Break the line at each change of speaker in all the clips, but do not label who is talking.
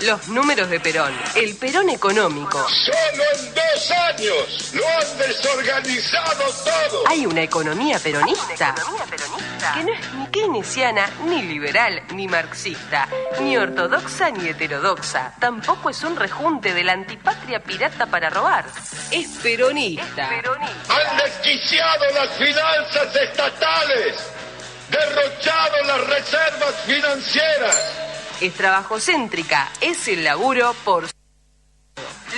Los números de Perón, el Perón económico.
Solo en 2 años lo han desorganizado todo.
Hay una economía peronista que no es ni keynesiana, ni liberal, ni marxista, ni ortodoxa, ni heterodoxa. Tampoco es un rejunte de la antipatria pirata para robar. Es peronista.
Han desquiciado las finanzas estatales, derrochado las reservas financieras.
Es trabajocéntrica, es el laburo por...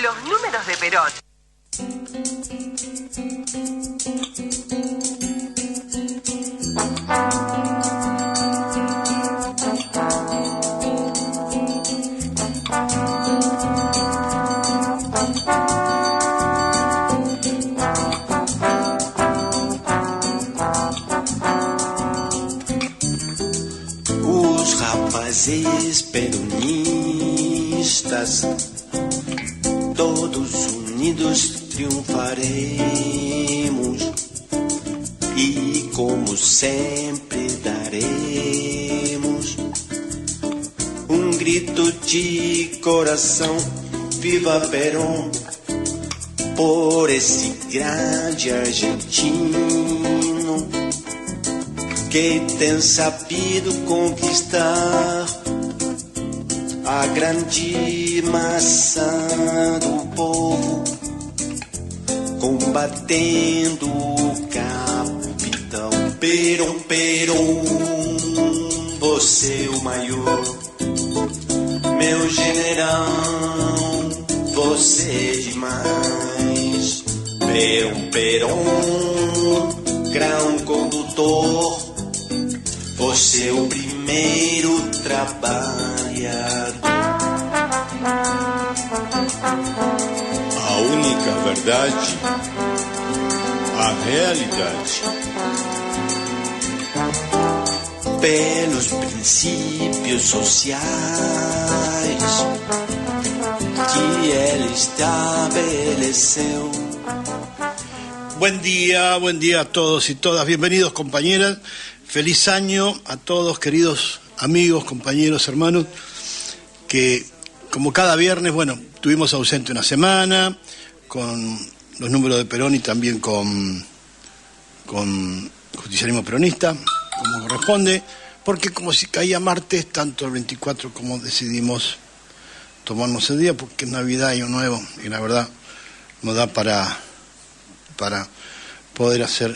Los números de Perón.
Rapazes peronistas, todos unidos triunfaremos e, como sempre, daremos grito de coração: viva Perón, por esse grande argentino que tem sabido conquistar a grande massa do povo, combatendo o capitão. Perón, Perón, você é o maior, meu general, você é demais. Perón, Perón, grão condutor, você é o primeiro trabalhador.
A única verdade, a realidade.
Pelos princípios sociais que ele estabeleceu.
Buen día a todos y todas. Bienvenidos, compañeras. Feliz año a todos, queridos amigos, compañeros, hermanos, que como cada viernes, bueno, tuvimos ausente una semana con los números de Perón y también con Justicialismo Peronista, como corresponde, porque como si caía martes, tanto el 24 como decidimos tomarnos el día, porque es Navidad y Año Nuevo, y la verdad nos da para poder hacer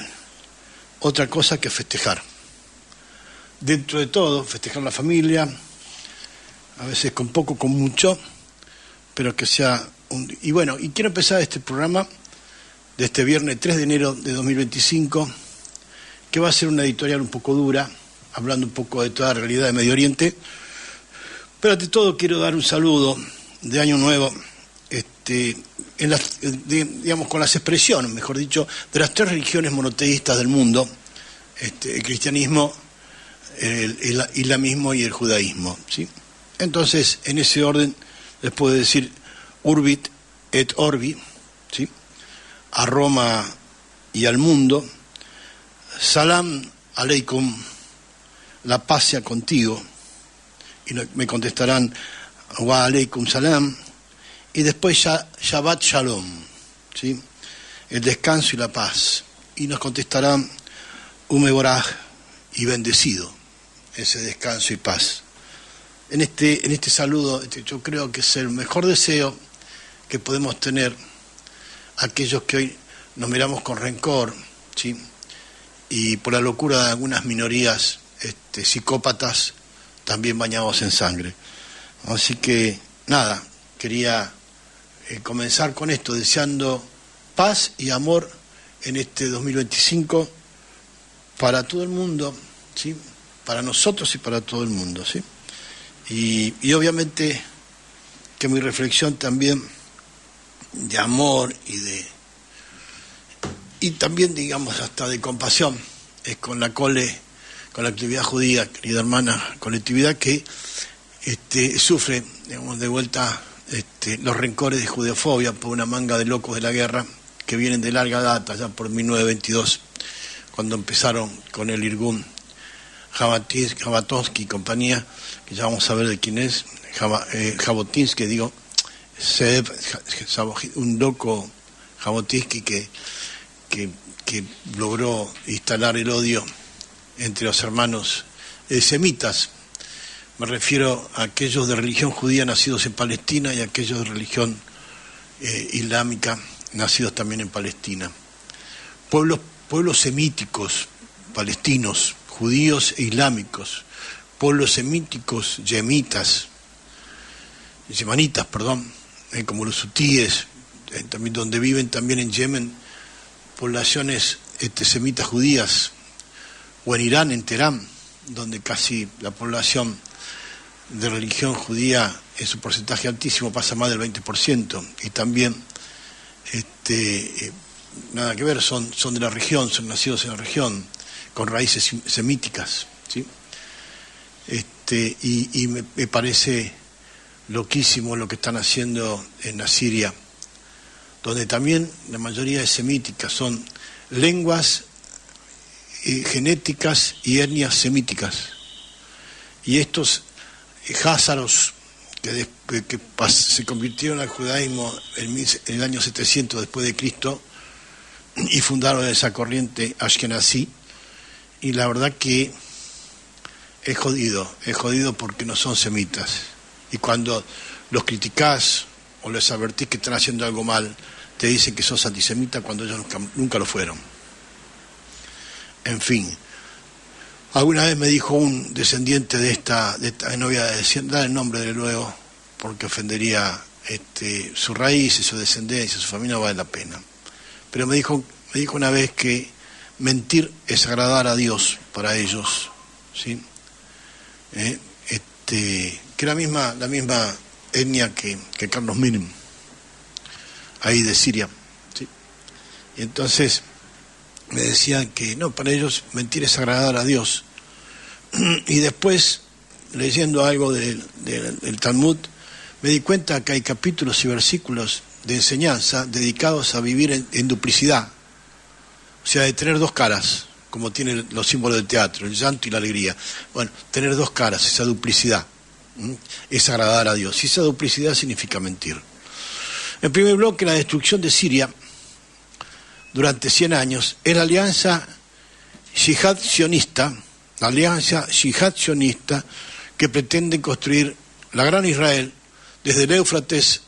otra cosa que festejar. Dentro de todo, festejar la familia, a veces con poco, con mucho, pero que sea y bueno, y quiero empezar este programa de este viernes 3 de enero de 2025, que va a ser una editorial un poco dura, hablando un poco de toda la realidad de Medio Oriente, pero ante todo quiero dar un saludo de Año Nuevo, digamos, con las expresiones, mejor dicho, de las 3 religiones monoteístas del mundo, el cristianismo, el islamismo y el judaísmo, ¿sí? Entonces, en ese orden, les puedo decir Urbit et Orbi, ¿sí? A Roma y al mundo, Salam Aleikum, la paz sea contigo, y me contestarán Wa Aleikum Salam, y después Shabbat Shalom, ¿sí? El descanso y la paz, y nos contestarán Umeboraj, y bendecido ese descanso y paz. En este saludo, yo creo que es el mejor deseo que podemos tener aquellos que hoy nos miramos con rencor, ¿sí? Y por la locura de algunas minorías psicópatas también bañados en sangre. Así que, nada, quería comenzar con esto, deseando paz y amor en este 2025 para todo el mundo, ¿sí? Para nosotros y para todo el mundo, ¿sí? Y obviamente que mi reflexión también de amor y también, digamos, hasta de compasión es con la actividad judía, querida hermana, colectividad que sufre, digamos, de vuelta los rencores de judeofobia por una manga de locos de la guerra que vienen de larga data, ya por 1922, cuando empezaron con el Irgun Jabotinsky y compañía, que ya vamos a ver de quién es, Jabotinsky, un loco Jabotinsky que logró instalar el odio entre los hermanos semitas. Me refiero a aquellos de religión judía nacidos en Palestina y a aquellos de religión islámica nacidos también en Palestina. Pueblos semíticos, palestinos, judíos e islámicos, pueblos semíticos, yemanitas, como los hutíes, también donde viven también en Yemen poblaciones semitas judías, o en Irán, en Teherán, donde casi la población de religión judía en su porcentaje altísimo pasa más del 20%, y también nada que ver, son de la región, son nacidos en la región, con raíces semíticas, ¿sí? Y me parece loquísimo lo que están haciendo en la Siria, donde también la mayoría es semítica, son lenguas genéticas y etnias semíticas. Y estos házaros que se convirtieron al judaísmo en el año 700 después de Cristo y fundaron esa corriente Ashkenazí, y la verdad que es jodido porque no son semitas. Y cuando los criticás o les advertís que están haciendo algo mal, te dicen que sos antisemita cuando ellos nunca lo fueron. En fin, alguna vez me dijo un descendiente de esta no voy a dar el nombre de luego, porque ofendería sus raíces, su descendencia, su familia, no vale la pena. Pero me dijo una vez que mentir es agradar a Dios para ellos, ¿sí? Que la misma etnia que Carlos Menem, ahí de Siria, ¿sí? Y entonces me decían que no, para ellos mentir es agradar a Dios. Y después, leyendo algo del Talmud, me di cuenta que hay capítulos y versículos de enseñanza dedicados a vivir en duplicidad, o sea, de tener dos caras, como tienen los símbolos del teatro, el llanto y la alegría. Bueno, tener dos caras, esa duplicidad, es agradar a Dios, y esa duplicidad significa mentir. En primer bloque, la destrucción de Siria durante 100 años es la alianza yihad sionista, que pretende construir la gran Israel desde el Éufrates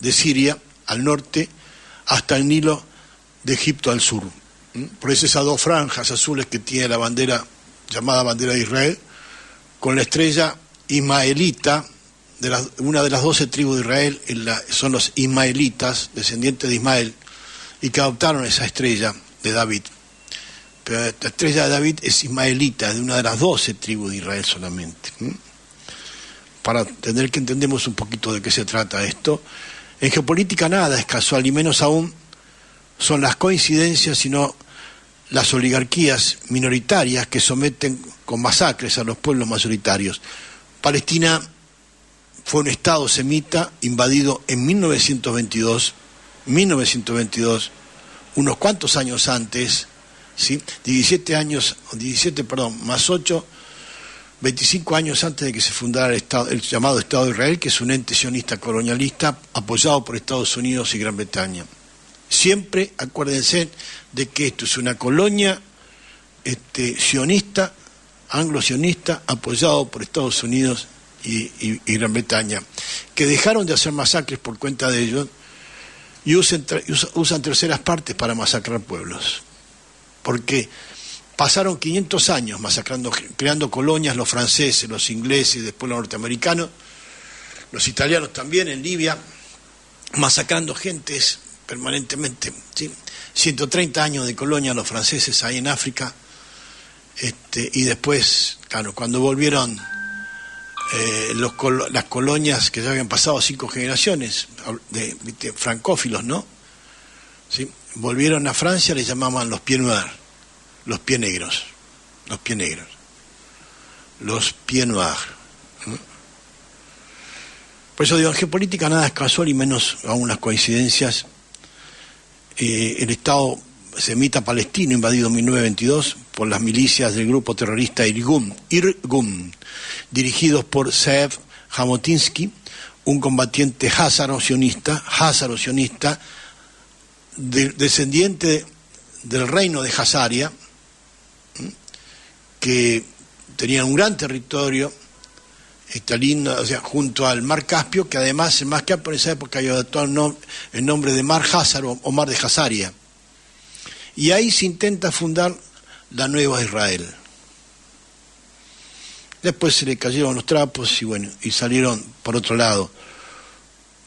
de Siria al norte hasta el Nilo de Egipto al sur. Por eso esas dos franjas azules que tiene la bandera, llamada bandera de Israel, con la estrella ismaelita, una de las 12 tribus de Israel son los ismaelitas, descendientes de Ismael, y que adoptaron esa estrella de David. Pero la estrella de David es ismaelita, de una de las 12 tribus de Israel solamente. Para tener que entendemos un poquito de qué se trata esto. En geopolítica nada es casual, y menos aún son las coincidencias, sino las oligarquías minoritarias que someten con masacres a los pueblos mayoritarios. Palestina fue un estado semita invadido en 1922, unos cuantos años antes, ¿sí? 17 más 8, 25 años antes de que se fundara el llamado Estado de Israel, que es un ente sionista colonialista apoyado por Estados Unidos y Gran Bretaña. Siempre acuérdense de que esto es una colonia sionista, anglo-sionista, apoyado por Estados Unidos y Gran Bretaña, que dejaron de hacer masacres por cuenta de ellos y usan terceras partes para masacrar pueblos. Porque pasaron 500 años masacrando, creando colonias, los franceses, los ingleses, después los norteamericanos, los italianos también en Libia, masacrando gentes permanentemente, ¿sí? 130 años de colonia los franceses ahí en África, y después, claro, cuando volvieron las colonias que ya habían pasado 5 generaciones de francófilos, ¿no? ¿Sí? Volvieron a Francia, les llamaban los pieds noirs, los pies negros, ¿no? Por eso digo, en geopolítica nada es casual y menos aún las coincidencias. El Estado semita palestino invadido en 1922 por las milicias del grupo terrorista Irgun, dirigidos por Zeev Jabotinsky, un combatiente házaro-sionista, descendiente del reino de Hazaria, que tenía un gran territorio, o sea, junto al mar Caspio, que además el mar Caspio en esa época había adoptado el nombre de mar Házaro o mar de Hazaria. Y ahí se intenta fundar la nueva Israel. Después se le cayeron los trapos y salieron por otro lado.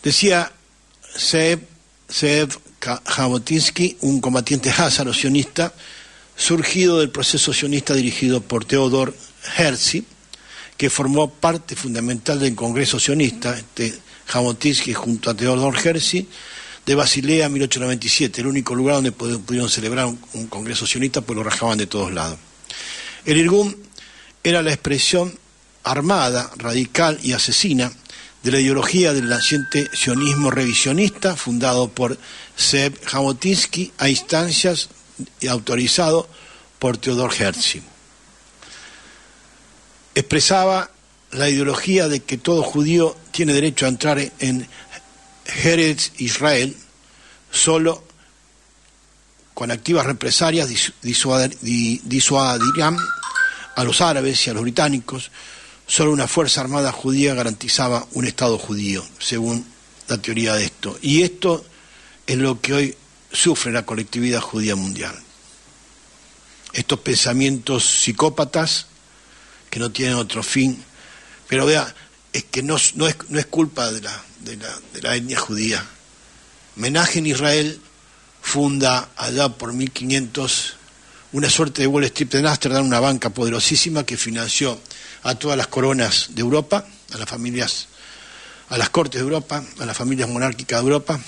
Decía Zeev Jabotinsky, un combatiente házaro-sionista, surgido del proceso sionista dirigido por Theodor Herzl, que formó parte fundamental del Congreso sionista, Jabotinsky junto a Theodor Herzl, de Basilea 1897, el único lugar donde pudieron celebrar un Congreso sionista, pues lo rajaban de todos lados. El Irgun era la expresión armada, radical y asesina de la ideología del naciente sionismo revisionista, fundado por Zeev Jabotinsky a instancias y autorizado por Theodor Herzl. Expresaba la ideología de que todo judío tiene derecho a entrar en Eretz Israel solo con activas represalias disuadirían a los árabes y a los británicos. Solo una fuerza armada judía garantizaba un Estado judío, según la teoría de esto. Y esto es lo que hoy sufre la colectividad judía mundial. Estos pensamientos psicópatas que no tienen otro fin. Pero vea, es que no es culpa de la etnia judía. Menachem Israel funda allá por 1500 una suerte de Wall Street en Ámsterdam, una banca poderosísima que financió a todas las coronas de Europa, a las familias, a las cortes de Europa, a las familias monárquicas de Europa,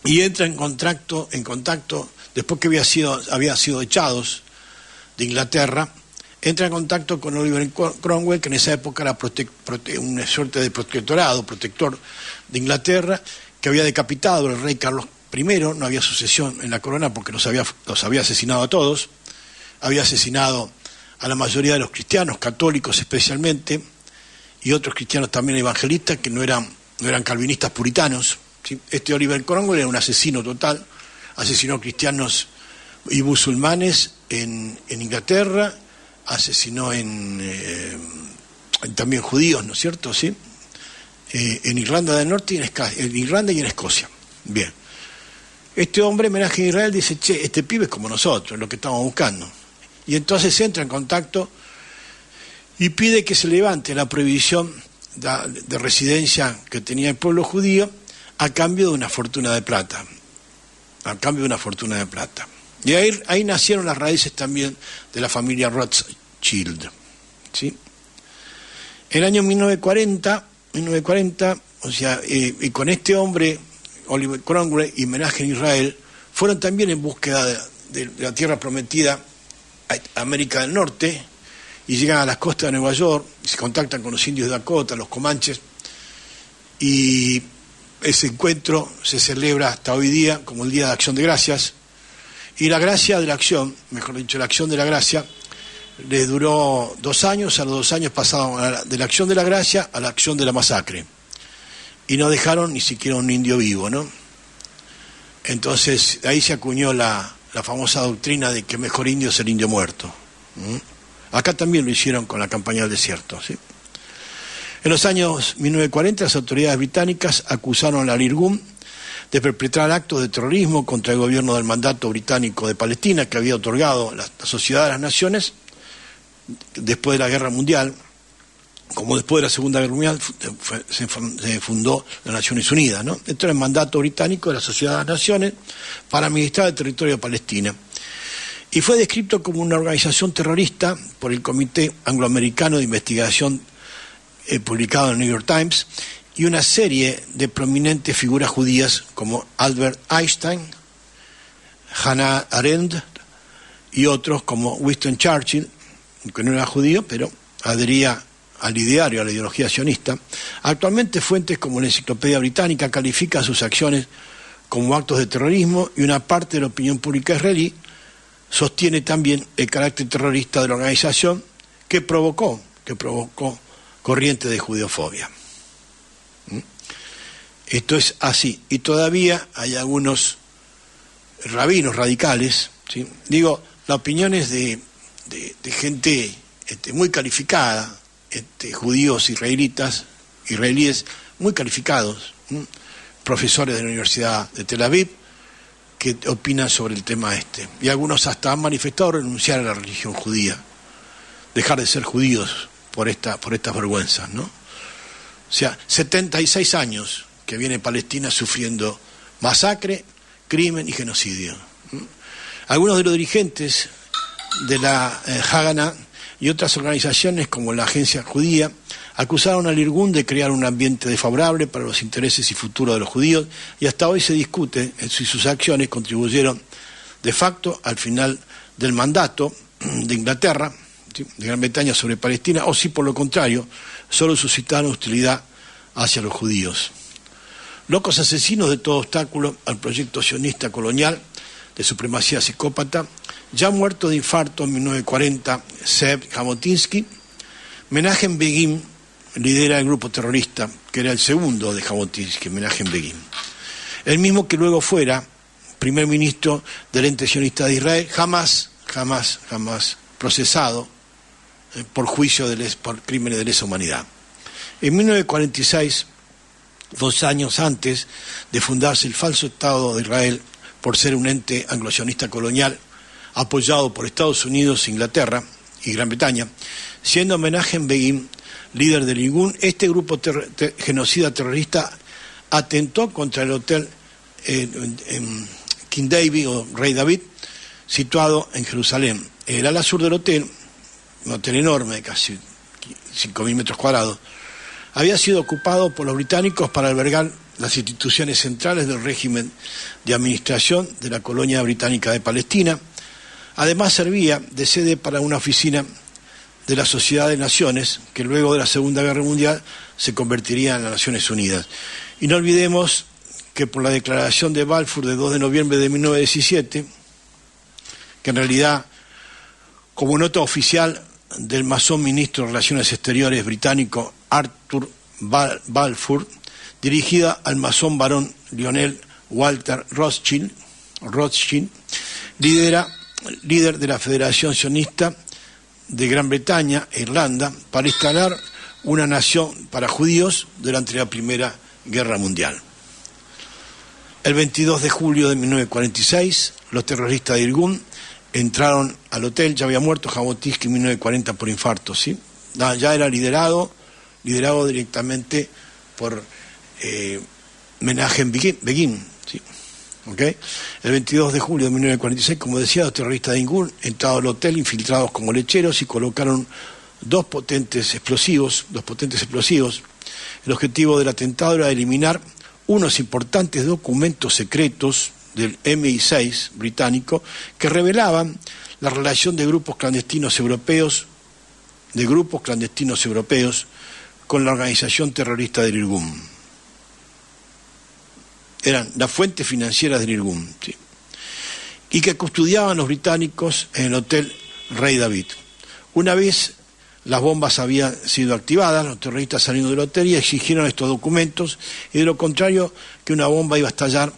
y entra en contacto después que había sido echados de Inglaterra, entra en contacto con Oliver Cromwell, que en esa época era una suerte de protector de Inglaterra, que había decapitado al rey Carlos I, no había sucesión en la corona porque los había asesinado a todos, había asesinado a la mayoría de los cristianos, católicos especialmente, y otros cristianos también evangelistas que no eran calvinistas puritanos, ¿sí? Este Oliver Cromwell era un asesino total, asesinó cristianos y musulmanes en Inglaterra, asesinó también judíos, ¿no es cierto? ¿Sí? En Irlanda del Norte y en Irlanda y en Escocia. Bien. Este hombre, Menachem Israel, dice, che, este pibe es como nosotros, lo que estamos buscando. Y entonces entra en contacto y pide que se levante la prohibición de residencia que tenía el pueblo judío a cambio de una fortuna de plata. Y ahí nacieron las raíces también de la familia Rothschild, ¿sí? En el año 1940, o sea, y con este hombre, Oliver Cromwell y Menachem Israel, fueron también en búsqueda de la tierra prometida a América del Norte, y llegan a las costas de Nueva York, y se contactan con los indios de Dakota, los comanches, y ese encuentro se celebra hasta hoy día como el Día de Acción de Gracias, y la gracia de la acción, mejor dicho, la acción de la gracia, les duró 2 años, a los 2 años pasaron de la acción de la gracia a la acción de la masacre, y no dejaron ni siquiera un indio vivo, ¿no? Entonces, ahí se acuñó la famosa doctrina de que mejor indio es el indio muerto. Acá también lo hicieron con la campaña del desierto, ¿sí? En los años 1940, las autoridades británicas acusaron al Irgun de perpetrar actos de terrorismo contra el gobierno del mandato británico de Palestina, que había otorgado la Sociedad de las Naciones después de la Guerra Mundial. Como después de la Segunda Guerra Mundial se fundó las Naciones Unidas, ¿no? Esto era el mandato británico de la Sociedad de las Naciones para administrar el territorio de Palestina. Y fue descrito como una organización terrorista por el Comité Angloamericano de Investigación publicado en el New York Times, y una serie de prominentes figuras judías como Albert Einstein, Hannah Arendt y otros como Winston Churchill, que no era judío, pero adhería al ideario, a la ideología sionista. Actualmente fuentes como la Enciclopedia Británica califican sus acciones como actos de terrorismo, y una parte de la opinión pública israelí sostiene también el carácter terrorista de la organización que provocó corriente de judeofobia. Esto es así, y todavía hay algunos rabinos radicales, ¿sí? Digo, la opinión es de gente muy calificada, judíos israelíes muy calificados, profesores de la Universidad de Tel Aviv, que opinan sobre el tema y algunos hasta han manifestado renunciar a la religión judía, dejar de ser judíos por estas vergüenzas, ¿no? O sea, 76 años que viene Palestina sufriendo masacre, crimen y genocidio. Algunos de los dirigentes de la Haganah y otras organizaciones como la Agencia Judía acusaron al Irgun de crear un ambiente desfavorable para los intereses y futuro de los judíos, y hasta hoy se discute si sus acciones contribuyeron de facto al final del mandato de Inglaterra, ¿sí?, de Gran Bretaña sobre Palestina, o si por lo contrario solo suscitaron hostilidad hacia los judíos. Locos asesinos de todo obstáculo al proyecto sionista colonial de supremacía psicópata, ya muerto de infarto en 1940, Ze'ev Jabotinsky, Menachem Begin lidera el grupo terrorista, que era el segundo de Jabotinsky, Menachem Begin. El mismo que luego fuera primer ministro del ente sionista de Israel, jamás procesado por juicio por crímenes de lesa humanidad. En 1946, 2 años antes de fundarse el falso Estado de Israel por ser un ente anglo-sionista colonial apoyado por Estados Unidos, Inglaterra y Gran Bretaña, siendo Menachem Begin líder del Irgun, este grupo genocida terrorista atentó contra el hotel King David o Rey David, situado en Jerusalén. El ala sur del hotel, un hotel enorme de casi 5.000 metros cuadrados, había sido ocupado por los británicos para albergar las instituciones centrales del régimen de administración de la colonia británica de Palestina. Además servía de sede para una oficina de la Sociedad de Naciones, que luego de la Segunda Guerra Mundial se convertiría en las Naciones Unidas. Y no olvidemos que por la declaración de Balfour de 2 de noviembre de 1917, que en realidad, como nota oficial del masón ministro de Relaciones Exteriores británico Arthur Balfour, dirigida al masón barón Lionel Walter Rothschild, líder de la Federación Sionista de Gran Bretaña e Irlanda, para instalar una nación para judíos durante la Primera Guerra Mundial. El 22 de julio de 1946, los terroristas de Irgun entraron al hotel. Ya había muerto Jabotinsky en 1940 por infarto, ¿sí? Ya era liderado directamente por Menachem Begin, ¿sí? ¿Okay? El 22 de julio de 1946, como decía, los terroristas de Irgun entraron al hotel infiltrados como lecheros y colocaron dos potentes explosivos. El objetivo del atentado era eliminar unos importantes documentos secretos del MI6 británico que revelaban la relación de grupos clandestinos europeos con la organización terrorista del Irgun. Eran las fuentes financieras del Irgun, ¿sí?, y que custodiaban los británicos en el hotel Rey David. Una vez las bombas habían sido activadas, los terroristas salieron del hotel y exigieron estos documentos, y de lo contrario que una bomba iba a estallar,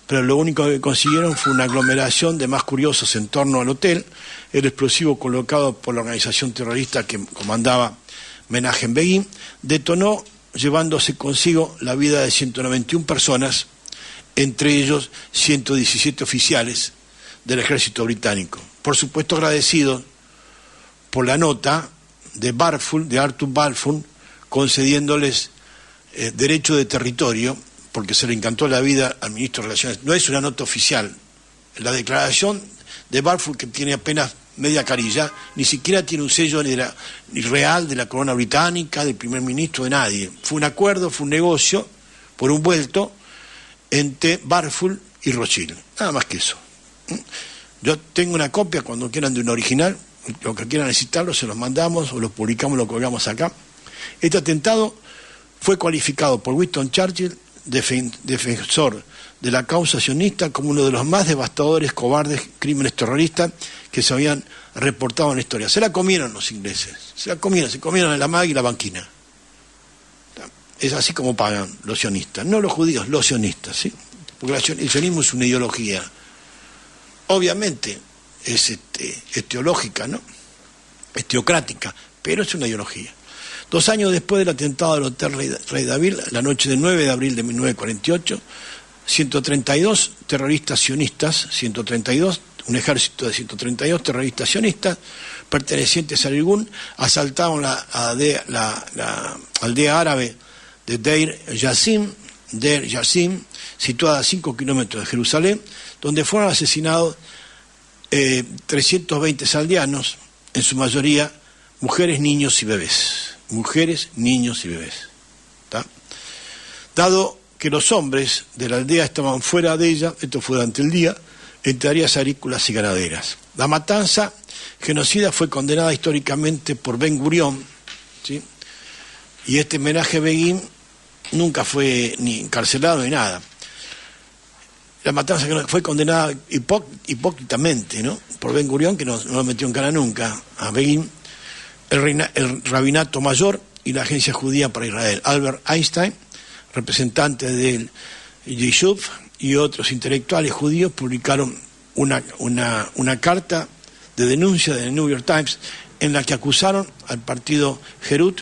pero lo único que consiguieron fue una aglomeración de más curiosos en torno al hotel. El explosivo colocado por la organización terrorista que comandaba Menachem Begin detonó, llevándose consigo la vida de 191 personas, entre ellos 117 oficiales del ejército británico. Por supuesto agradecidos por la nota de Arthur Balfour, concediéndoles derecho de territorio, porque se le encantó la vida al ministro de Relaciones. No es una nota oficial. La declaración de Balfour, que tiene apenas media carilla, ni siquiera tiene un sello ni real de la corona británica, del primer ministro, de nadie. Fue un acuerdo, fue un negocio, por un vuelto, entre Balfour y Rothschild. Nada más que eso. Yo tengo una copia, cuando quieran, de un original. Lo que quieran necesitarlo, se los mandamos o los publicamos, lo colgamos acá. Este atentado fue cualificado por Winston Churchill defensor de la causa sionista como uno de los más devastadores, cobardes crímenes terroristas que se habían reportado en la historia. Se la comieron los ingleses, se comieron el Amag y la Banquina. Es así como pagan los sionistas, no los judíos, los sionistas, ¿sí? Porque el sionismo es una ideología, obviamente es teológica, ¿no? Es teocrática, pero es una ideología. 2 años después del atentado del Hotel Rey David, la noche del 9 de abril de 1948, 132 terroristas sionistas, 132, un ejército de 132 terroristas sionistas pertenecientes a Irgun, asaltaron la aldea árabe de Deir Yassim, situada a 5 kilómetros de Jerusalén, donde fueron asesinados 320 aldeanos, en su mayoría mujeres, niños y bebés. Mujeres, niños y bebés. ¿Tá? Dado que los hombres de la aldea estaban fuera de ella, esto fue durante el día, entre áreas agrícolas y ganaderas. La matanza genocida fue condenada históricamente por Ben Gurión, ¿sí? Y este homenaje a Begin nunca fue ni encarcelado ni nada. La matanza fue condenada hipócritamente, ¿no? Por Ben Gurión, que no lo metió en cara nunca a Begin, el rabinato mayor y la agencia judía para Israel. Albert Einstein, representante del Yishuv, y otros intelectuales judíos publicaron una carta de denuncia del New York Times en la que acusaron al partido Herut,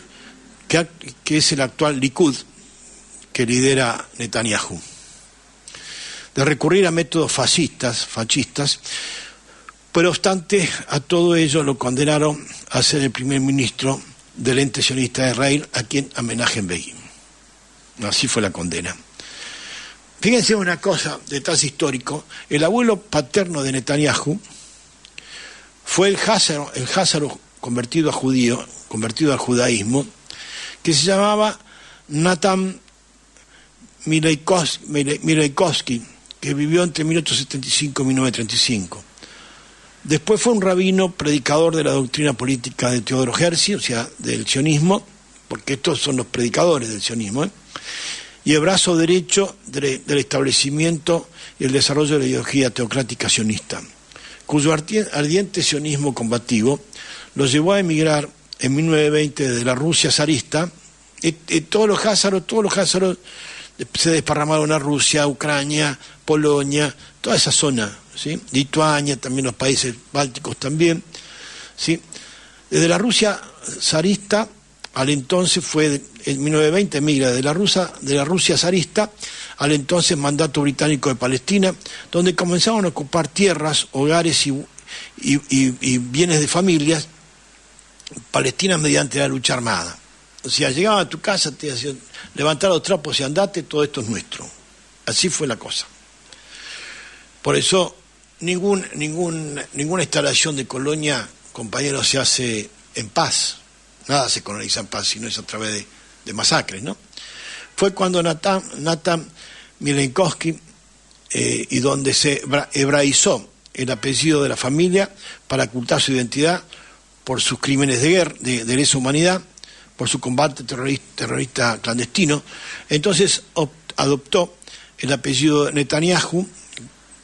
que es el actual Likud que lidera Netanyahu, de recurrir a métodos fascistas, pero obstante a todo ello lo condenaron a ser el primer ministro del ente sionista de Israel, a quien Menachem Begin. Así fue la condena. Fíjense una cosa, detalle histórico: el abuelo paterno de Netanyahu fue el Házaro convertido al judaísmo, que se llamaba Natan Mileikovsky, que vivió entre 1875 y 1935. Después fue un rabino predicador de la doctrina política de Teodoro Herzl, o sea, del sionismo, porque estos son los predicadores del sionismo, y el brazo derecho del establecimiento y el desarrollo de la ideología teocrática sionista, cuyo ardiente sionismo combativo los llevó a emigrar en 1920 desde la Rusia zarista. Todos los házaros se desparramaron a Rusia, Ucrania, Polonia, toda esa zona, ¿sí? Lituania, también los países bálticos también, ¿sí? Desde la Rusia zarista al entonces fue, en 1920 emigra de la Rusia zarista al entonces mandato británico de Palestina, donde comenzaron a ocupar tierras, hogares y bienes de familias palestinas mediante la lucha armada. O sea, llegaban a tu casa, te decían, levantar los trapos y andate, todo esto es nuestro. Así fue la cosa. Por eso, ninguna instalación de colonia, compañeros, se hace en paz. Nada se coloniza en paz, sino es a través de masacres, ¿no? Fue cuando Natan Mileikovsky, y donde se hebraizó el apellido de la familia para ocultar su identidad por sus crímenes de guerra, de lesa humanidad, por su combate terrorista clandestino. Entonces adoptó el apellido Netanyahu,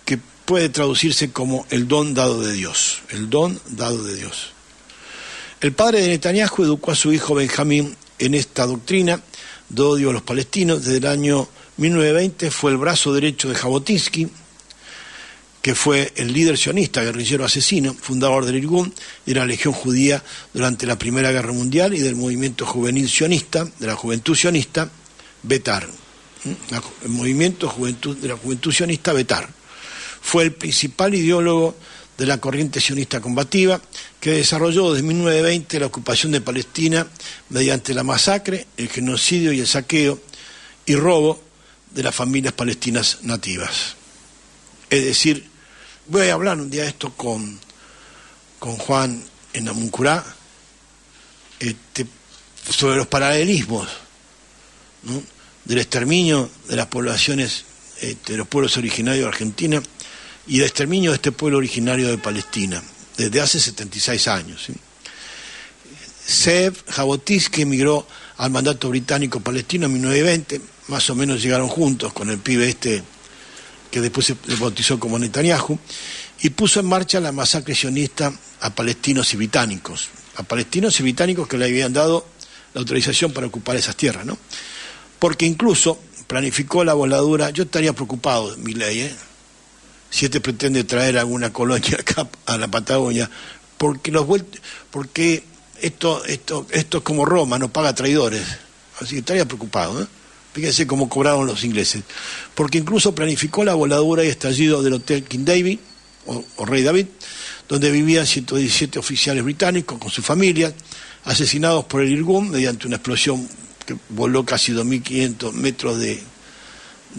que puede traducirse como el don dado de Dios. El don dado de Dios. El padre de Netanyahu educó a su hijo Benjamín en esta doctrina de odio a los palestinos. Desde el año 1920 fue el brazo derecho de Jabotinsky, que fue el líder sionista, guerrillero asesino, fundador del Irgun y de la Legión Judía durante la Primera Guerra Mundial, y del movimiento juvenil sionista, de la Juventud Sionista, Betar. El movimiento de la Juventud Sionista, Betar. Fue el principal ideólogo de la corriente sionista combativa, que desarrolló desde 1920 la ocupación de Palestina mediante la masacre, el genocidio y el saqueo y robo de las familias palestinas nativas. Es decir, voy a hablar un día de esto con Juan en Amuncurá, sobre los paralelismos, ¿no?, del exterminio de las poblaciones, de los pueblos originarios de Argentina, y el exterminio de este pueblo originario de Palestina, desde hace 76 años. ¿Sí? Zeev Jabotinsky emigró al mandato británico palestino en 1920, más o menos llegaron juntos con el pibe este que después se bautizó como Netanyahu, y puso en marcha la masacre sionista a palestinos y británicos que le habían dado la autorización para ocupar esas tierras, ¿no? Porque incluso planificó la voladura. Yo estaría preocupado, Milei, si este pretende traer alguna colonia acá a la Patagonia, porque esto es como Roma, no paga traidores, así que estaría preocupado, ¿eh? Fíjense cómo cobraron los ingleses, porque incluso planificó la voladura y estallido del Hotel King David, o Rey David, donde vivían 117 oficiales británicos con sus familias, asesinados por el Irgun mediante una explosión que voló casi 2.500 metros de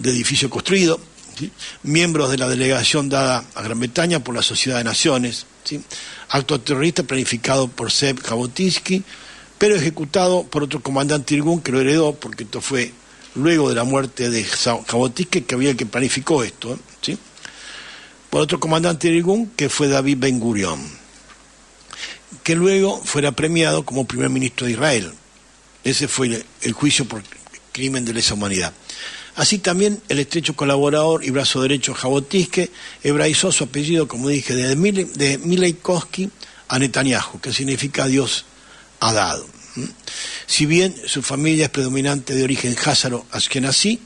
edificio construido, ¿sí? Miembros de la delegación dada a Gran Bretaña por la Sociedad de Naciones, ¿sí? Acto terrorista planificado por Ze'ev Jabotinsky, pero ejecutado por otro comandante Irgun que lo heredó, porque esto fue luego de la muerte de Jabotinsky, que había el que planificó esto, ¿sí? Por otro comandante Irgun, que fue David Ben Gurion, que luego fuera premiado como primer ministro de Israel. Ese fue el juicio por crimen de lesa humanidad. Así también el estrecho colaborador y brazo derecho Jabotinsky hebraizó su apellido, como dije, de Milei Koski a Netanyahu, que significa Dios ha dado. Si bien su familia es predominante de origen házaro ashkenazí,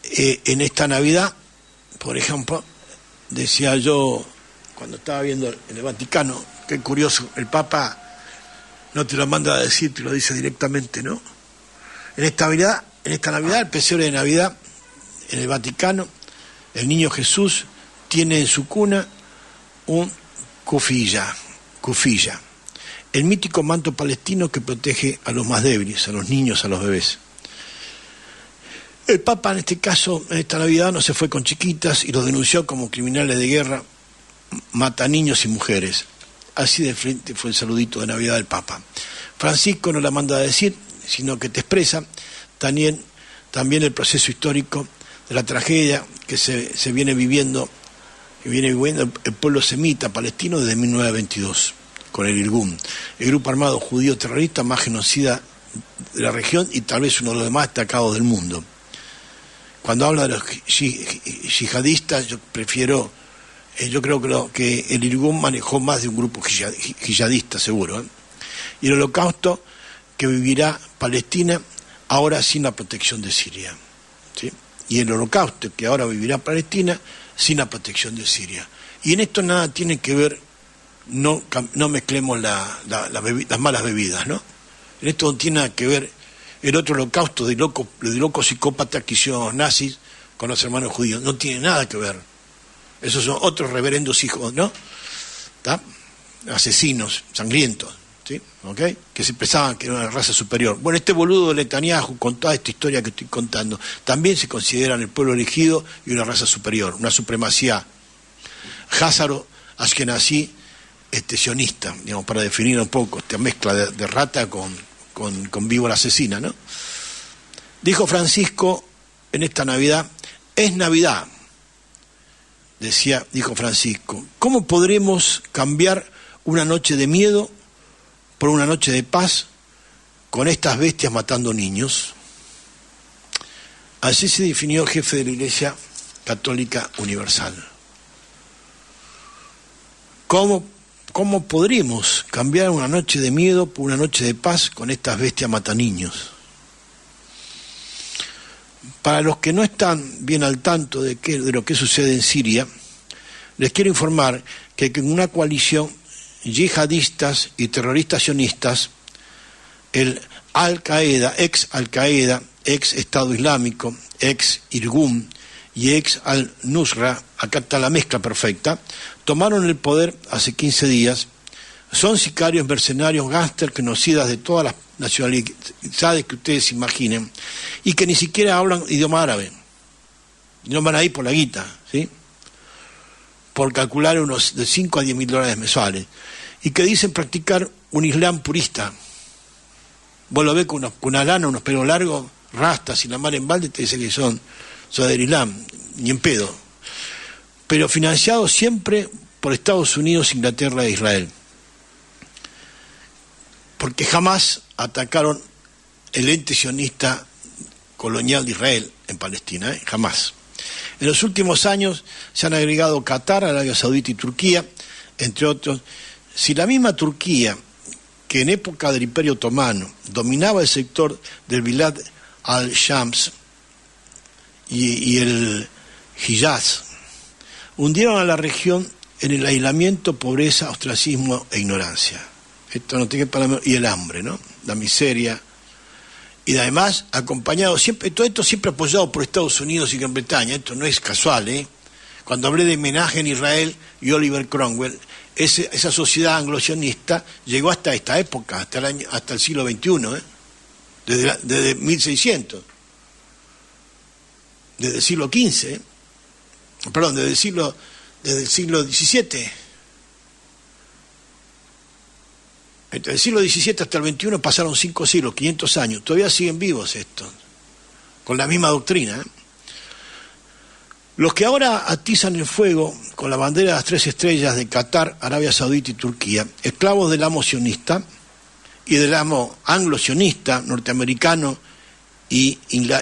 en esta Navidad, por ejemplo, decía yo cuando estaba viendo en el Vaticano, qué curioso, el Papa no te lo manda a decir, te lo dice directamente, ¿no? En esta Navidad, el pesebre de Navidad, en el Vaticano, el niño Jesús tiene en su cuna un kufilla, el mítico manto palestino que protege a los más débiles, a los niños, a los bebés. El Papa, en este caso, en esta Navidad, no se fue con chiquitas y los denunció como criminales de guerra, mata niños y mujeres. Así de frente fue el saludito de Navidad del Papa. Francisco no la manda a decir, sino que te expresa también el proceso histórico de la tragedia que se viene viviendo el pueblo semita palestino desde 1922, con el Irgun, el grupo armado judío terrorista más genocida de la región y tal vez uno de los más destacados del mundo. Cuando habla de los yihadistas, yo creo que el Irgun manejó más de un grupo yihadista, seguro, ¿eh? Y el holocausto que vivirá Palestina ahora sin la protección de Siria, ¿sí? Y el holocausto que ahora vivirá Palestina sin la protección de Siria. Y en esto nada tiene que ver, no mezclemos las malas bebidas, ¿no? En esto no tiene nada que ver el otro holocausto de locos psicópatas que hicieron los nazis con los hermanos judíos. No tiene nada que ver. Esos son otros reverendos hijos, ¿no? ¿Tá? Asesinos, sangrientos, ¿sí? ¿Okay? Que se pensaban que era una raza superior. Bueno, este boludo de Netanyahu, con toda esta historia que estoy contando, también se consideran el pueblo elegido y una raza superior, una supremacía házaro, ashkenazí, sionista, digamos, para definir un poco esta mezcla de rata con víbora asesina, ¿no? Dijo Francisco en esta Navidad, es Navidad, dijo Francisco, ¿cómo podremos cambiar una noche de miedo por una noche de paz con estas bestias matando niños? Así se definió el jefe de la Iglesia Católica Universal. ¿Cómo podríamos cambiar una noche de miedo por una noche de paz con estas bestias mataniños? Para los que no están bien al tanto de lo que sucede en Siria, les quiero informar que en una coalición yihadistas y terroristas sionistas, el Al-Qaeda, ex Estado Islámico, ex Irgun y ex Al-Nusra, acá está la mezcla perfecta, tomaron el poder hace 15 días, son sicarios, mercenarios, gángsters, genocidas de todas las nacionalidades que ustedes imaginen, y que ni siquiera hablan idioma árabe, y no van ahí por la guita, ¿sí? Por calcular unos de 5 a 10 mil dólares mensuales, y que dicen practicar un islam purista. Vos lo ves con una lana, unos pelos largos, rastas y la mar en balde, te dicen que son del islam, ni en pedo. Pero financiados siempre por Estados Unidos, Inglaterra e Israel. Porque jamás atacaron el ente sionista colonial de Israel en Palestina, jamás. En los últimos años se han agregado Qatar, Arabia Saudita y Turquía, entre otros. Si la misma Turquía, que en época del Imperio Otomano dominaba el sector del Bilad al-Shams y el Hijaz, hundieron a la región en el aislamiento, pobreza, ostracismo e ignorancia. Esto no tiene para y el hambre, ¿no? La miseria. Y además, acompañado siempre, todo esto siempre apoyado por Estados Unidos y Gran Bretaña. Esto no es casual, ¿eh? Cuando hablé de Menachem en Israel y Oliver Cromwell, esa sociedad anglo-sionista llegó hasta esta época, hasta el siglo XXI, ¿eh? Desde 1600. Desde el siglo XV, ¿eh? Perdón, desde el siglo XVII. Entre el siglo XVII hasta el XXI pasaron 5 siglos, 500 años. Todavía siguen vivos estos, con la misma doctrina, ¿eh? Los que ahora atizan el fuego con la bandera de las 3 estrellas de Qatar, Arabia Saudita y Turquía, esclavos del amo sionista y del amo anglo-sionista, norteamericano y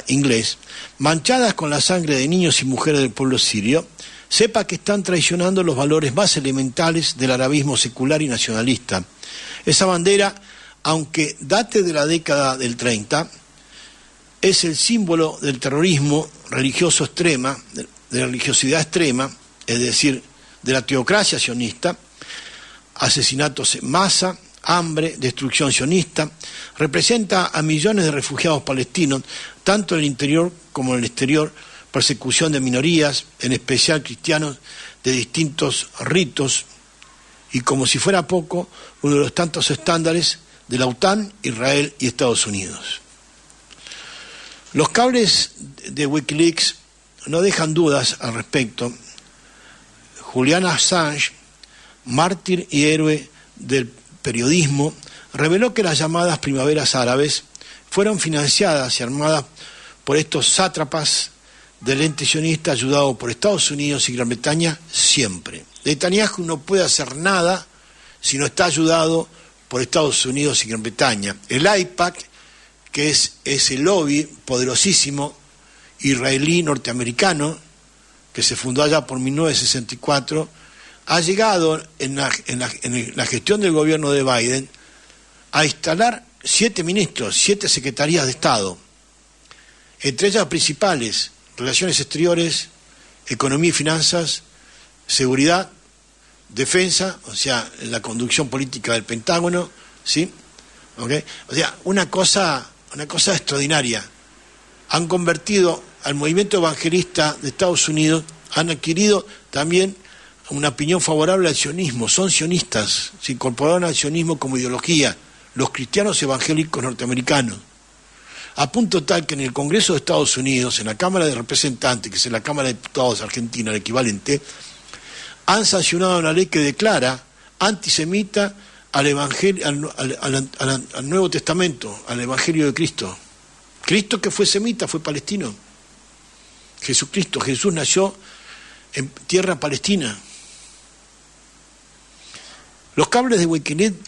inglés, manchadas con la sangre de niños y mujeres del pueblo sirio, sepa que están traicionando los valores más elementales del arabismo secular y nacionalista. Esa bandera, aunque date de la década del 30, es el símbolo del terrorismo religioso extrema, de la religiosidad extrema, es decir, de la teocracia sionista, asesinatos en masa, hambre, destrucción sionista, representa a millones de refugiados palestinos, tanto en el interior como en el exterior, persecución de minorías, en especial cristianos de distintos ritos, y como si fuera poco, uno de los tantos estándares de la OTAN, Israel y Estados Unidos. Los cables de Wikileaks no dejan dudas al respecto. Julian Assange, mártir y héroe del periodismo, reveló que las llamadas primaveras árabes fueron financiadas y armadas por estos sátrapas del ente sionista ayudado por Estados Unidos y Gran Bretaña siempre. Netanyahu no puede hacer nada si no está ayudado por Estados Unidos y Gran Bretaña. El AIPAC, que es ese lobby poderosísimo israelí norteamericano que se fundó allá por 1964, ha llegado en la gestión del gobierno de Biden a instalar 7 ministros, 7 secretarías de Estado, entre ellas principales: Relaciones Exteriores, Economía y Finanzas, Seguridad, Defensa, o sea, la conducción política del Pentágono, ¿sí? ¿Okay? O sea, una cosa extraordinaria. Han convertido al movimiento evangelista de Estados Unidos, han adquirido también una opinión favorable al sionismo, son sionistas, se incorporaron al sionismo como ideología, los cristianos evangélicos norteamericanos, a punto tal que en el Congreso de Estados Unidos, en la Cámara de Representantes, que es la Cámara de Diputados argentina, el equivalente, han sancionado una ley que declara antisemita al evangelio, al Nuevo Testamento, al Evangelio de Cristo. Cristo, que fue semita, fue palestino. Jesús nació en tierra palestina. Los cables de Wikileaks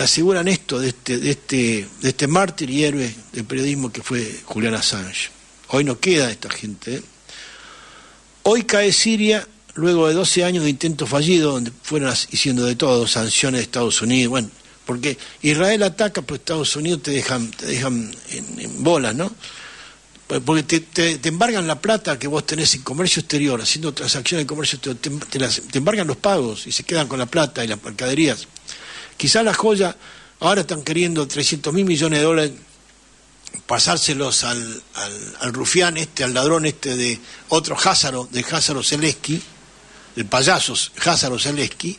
aseguran esto de este mártir y héroe del periodismo que fue Julian Assange. Hoy no queda esta gente, ¿eh? Hoy cae Siria luego de 12 años de intento fallido, donde fueron haciendo de todo, sanciones de Estados Unidos, bueno, porque Israel ataca, pero Estados Unidos te dejan en bolas, ¿no? Porque te embargan la plata que vos tenés en comercio exterior, haciendo transacciones de comercio exterior, te embargan los pagos y se quedan con la plata y las mercaderías. Quizás la joya, ahora están queriendo 300.000 millones de dólares, pasárselos al rufián al ladrón de otro Házaro, de Házaro Zelensky, el payaso Házaro Zelensky,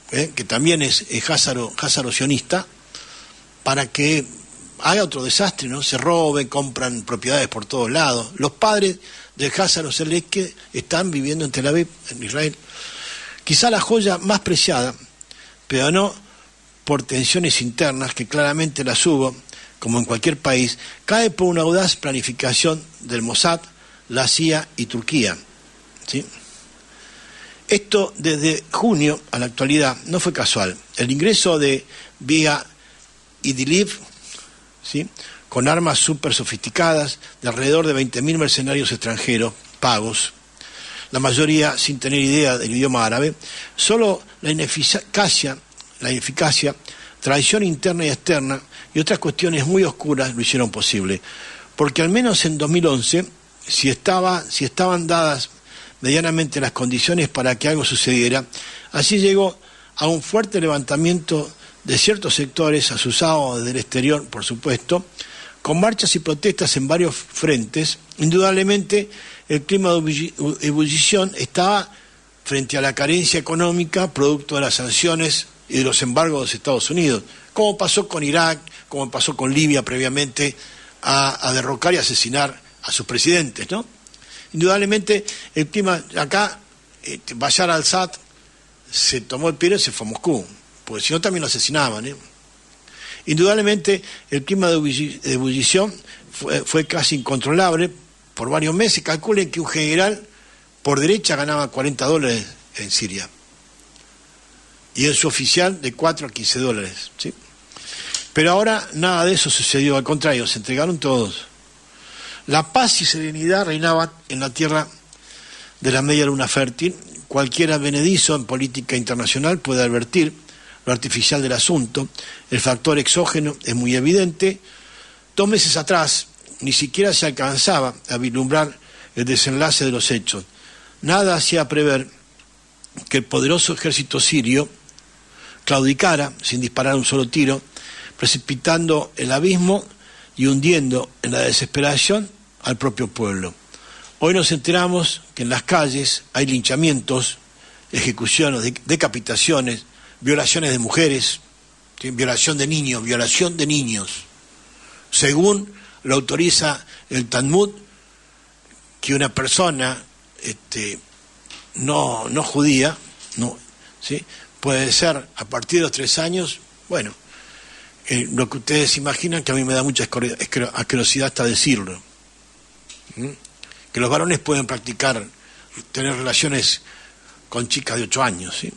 que también es Házaro sionista, para que haga otro desastre, ¿no? Se roben, compran propiedades por todos lados. Los padres de Házaro Zelensky están viviendo en Tel Aviv, en Israel. Quizá la joya más preciada, pero no por tensiones internas, que claramente las hubo, como en cualquier país, cae por una audaz planificación del Mossad, la CIA y Turquía, ¿sí? Esto desde junio a la actualidad no fue casual. El ingreso de Via Idlib, ¿sí?, con armas súper sofisticadas, de alrededor de 20.000 mercenarios extranjeros pagos, la mayoría sin tener idea del idioma árabe. Solo la ineficacia, traición interna y externa y otras cuestiones muy oscuras lo hicieron posible. Porque al menos en 2011, si estaban dadas medianamente las condiciones para que algo sucediera, así llegó a un fuerte levantamiento de ciertos sectores, asusados del exterior, por supuesto, con marchas y protestas en varios frentes. Indudablemente, el clima de ebullición estaba frente a la carencia económica, producto de las sanciones y de los embargos de los Estados Unidos, como pasó con Irak, como pasó con Libia previamente a derrocar y asesinar a sus presidentes, ¿no? Indudablemente, el clima acá, Bashar al-Assad se tomó el pie y se fue a Moscú, porque si no también lo asesinaban, ¿eh? Indudablemente, el clima de ebullición fue casi incontrolable por varios meses. Calculen que un general por derecha ganaba $40 en Siria, y en su oficial de $4 a $15, ¿sí? Pero ahora nada de eso sucedió, al contrario, se entregaron todos. La paz y serenidad reinaban en la tierra de la media luna fértil. Cualquiera benedizo en política internacional puede advertir lo artificial del asunto. El factor exógeno es muy evidente. 2 meses atrás ni siquiera se alcanzaba a vislumbrar el desenlace de los hechos. Nada hacía prever que el poderoso ejército sirio claudicara sin disparar un solo tiro, precipitando el abismo y hundiendo en la desesperación al propio pueblo. Hoy nos enteramos que en las calles hay linchamientos, ejecuciones, decapitaciones, violaciones de mujeres, violación de niños, según lo autoriza el Talmud, que una persona no judía, ¿sí?, puede ser a partir de los 3 años, bueno, lo que ustedes imaginan, que a mí me da mucha asquerosidad hasta decirlo, que los varones pueden tener relaciones con chicas de 8 años, ¿sí?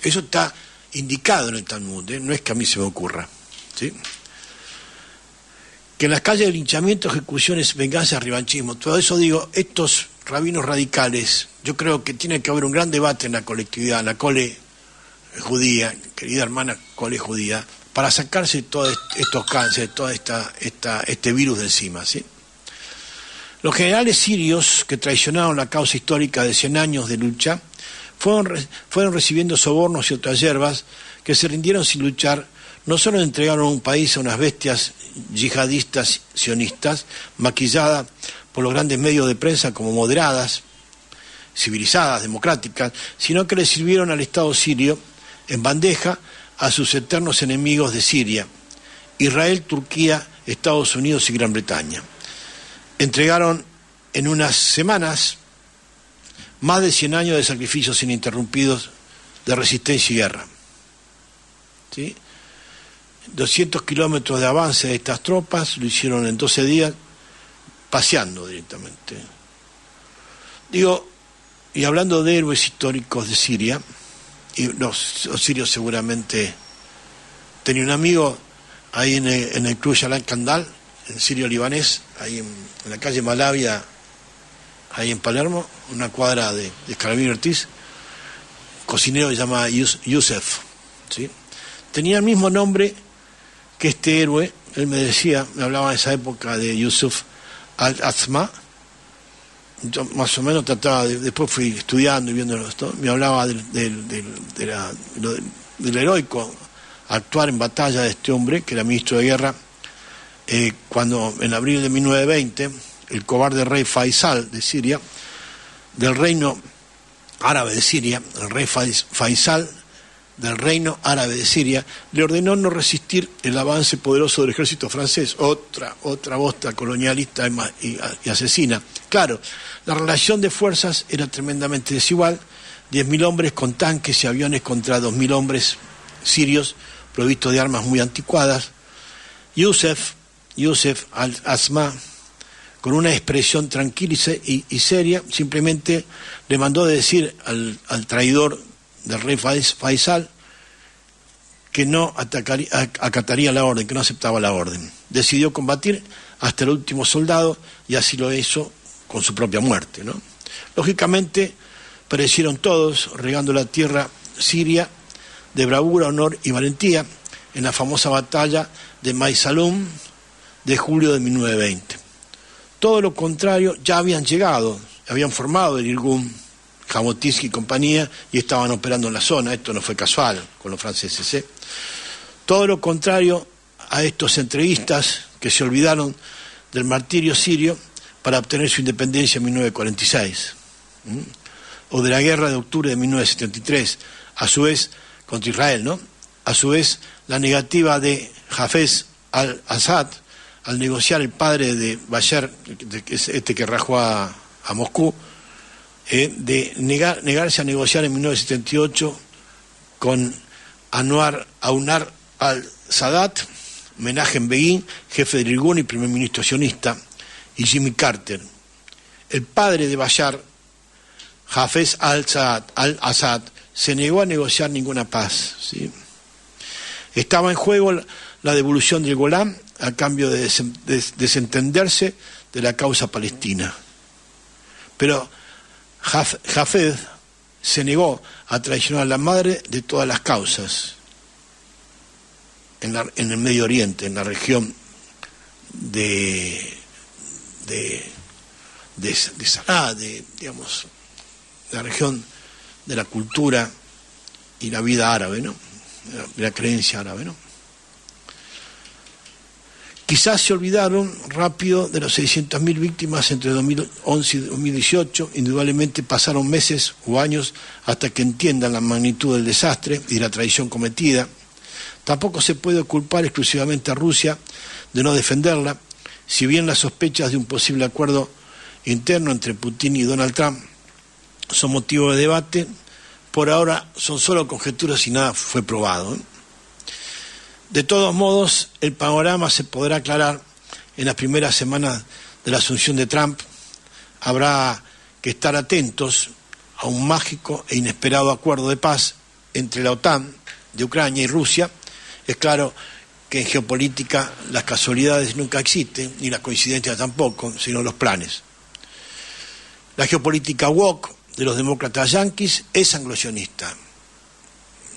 Eso está indicado en el Talmud, no es que a mí se me ocurra, ¿sí? Que en las calles de linchamiento, ejecuciones, venganzas, revanchismo, todo eso, digo, estos rabinos radicales, yo creo que tiene que haber un gran debate en la colectividad, en la cole judía, querida hermana cole judía, para sacarse todos estos cánceres, todo este virus de encima, ¿sí? Los generales sirios que traicionaron la causa histórica de 100 años de lucha fueron recibiendo sobornos y otras hierbas, que se rindieron sin luchar. No solo entregaron un país a unas bestias yihadistas sionistas, maquilladas por los grandes medios de prensa como moderadas, civilizadas, democráticas, sino que le sirvieron al Estado sirio en bandeja a sus eternos enemigos de Siria, Israel, Turquía, Estados Unidos y Gran Bretaña. Entregaron en unas semanas más de 100 años de sacrificios ininterrumpidos de resistencia y guerra, ¿sí? 200 kilómetros de avance de estas tropas lo hicieron en 12 días, paseando directamente. Digo, y hablando de héroes históricos de Siria, y los sirios seguramente, tenía un amigo ahí en el Club Yalan Kandal, en sirio-libanés, ahí en la calle Malavia, ahí en Palermo, una cuadra de Escalabrini Ortiz, cocinero que se llama Yusef, ¿sí? Tenía el mismo nombre que este héroe. Él me hablaba de esa época de Yusuf al-Azma. Yo más o menos trataba, después fui estudiando y viendo esto, me hablaba del heroico actuar en batalla de este hombre, que era ministro de guerra, cuando en abril de 1920, el cobarde rey Faisal de Siria, del reino árabe de Siria, el rey Faisal del reino árabe de Siria, le ordenó no resistir el avance poderoso del ejército francés, otra bosta colonialista y asesina. Claro, la relación de fuerzas era tremendamente desigual, 10.000 hombres con tanques y aviones contra 2.000 hombres sirios provistos de armas muy anticuadas. Yusef al-Azma, con una expresión tranquila y seria, simplemente le mandó decir al traidor del rey Faisal que no acataría la orden, que no aceptaba la orden. Decidió combatir hasta el último soldado, y así lo hizo con su propia muerte, ¿no? Lógicamente, perecieron todos, regando la tierra siria de bravura, honor y valentía en la famosa batalla de Maysalun de julio de 1920. Todo lo contrario, ya habían llegado, habían formado el Irgun, Jabotinsky y compañía, y estaban operando en la zona. Esto no fue casual con los franceses, ¿eh? Todo lo contrario a estos entreguistas que se olvidaron del martirio sirio para obtener su independencia en 1946, o de la guerra de octubre de 1973, a su vez contra Israel, ¿no? A su vez, la negativa de Hafez al-Assad al negociar, el padre de Bashar, que rajó a Moscú, de negarse a negociar en 1978 con Anwar al-Sadat, Menachem Begin, jefe del Irgun y primer ministro sionista, y Jimmy Carter. El padre de Bashar, Hafez al-Assad, se negó a negociar ninguna paz, ¿sí? Estaba en juego la devolución del Golán a cambio de desentenderse de la causa palestina. Pero Hafez se negó a traicionar a la madre de todas las causas en el Medio Oriente, en la región de Salah, digamos, la región de la cultura y la vida árabe, ¿no? De la creencia árabe, ¿no? Quizás se olvidaron rápido de los 600.000 víctimas entre 2011 y 2018. Indudablemente pasaron meses o años hasta que entiendan la magnitud del desastre y la traición cometida. Tampoco se puede culpar exclusivamente a Rusia de no defenderla, si bien las sospechas de un posible acuerdo interno entre Putin y Donald Trump son motivo de debate. Por ahora son solo conjeturas y nada fue probado, ¿eh? De todos modos, el panorama se podrá aclarar en las primeras semanas de la asunción de Trump. Habrá que estar atentos a un mágico e inesperado acuerdo de paz entre la OTAN de Ucrania y Rusia. Es claro que en geopolítica las casualidades nunca existen, ni las coincidencias tampoco, sino los planes. La geopolítica woke de los demócratas yanquis es anglosionista,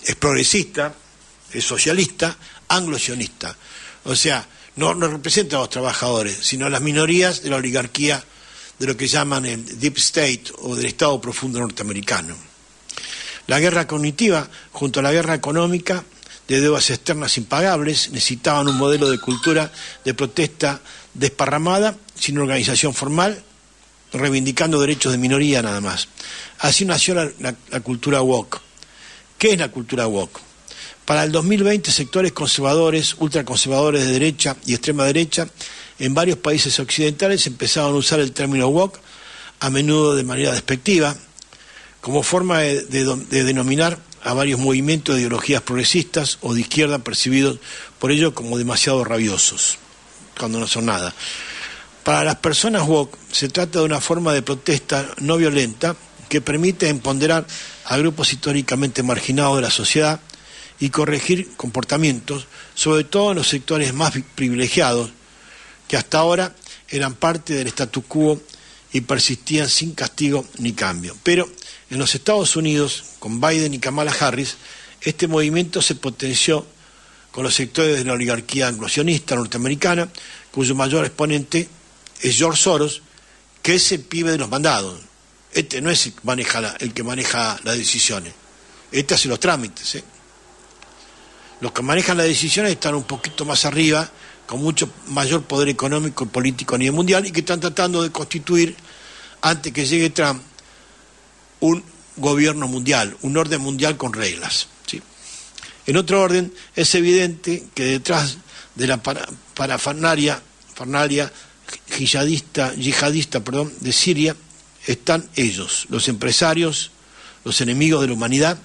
es progresista, es socialista, anglosionista. O sea, no representa a los trabajadores, sino a las minorías de la oligarquía de lo que llaman el Deep State o del Estado profundo norteamericano. La guerra cognitiva, junto a la guerra económica, de deudas externas impagables, necesitaban un modelo de cultura de protesta desparramada, sin organización formal, reivindicando derechos de minoría nada más. Así nació la cultura woke. ¿Qué es la cultura woke? Para el 2020, sectores conservadores, ultraconservadores de derecha y extrema derecha en varios países occidentales empezaron a usar el término woke, a menudo de manera despectiva, como forma de denominar a varios movimientos de ideologías progresistas o de izquierda percibidos por ellos como demasiado rabiosos, cuando no son nada. Para las personas woke se trata de una forma de protesta no violenta que permite empoderar a grupos históricamente marginados de la sociedad y corregir comportamientos, sobre todo en los sectores más privilegiados, que hasta ahora eran parte del statu quo y persistían sin castigo ni cambio. Pero en los Estados Unidos, con Biden y Kamala Harris, este movimiento se potenció con los sectores de la oligarquía anglosionista norteamericana, cuyo mayor exponente es George Soros, que es el pibe de los mandados. Este no es el que maneja las decisiones, este hace los trámites, ¿eh? Los que manejan las decisiones están un poquito más arriba, con mucho mayor poder económico y político a nivel mundial, y que están tratando de constituir, antes que llegue Trump, un gobierno mundial, un orden mundial con reglas, ¿sí? En otro orden, es evidente que detrás de la parafernalia yihadista de Siria están ellos, los empresarios, los enemigos de la humanidad,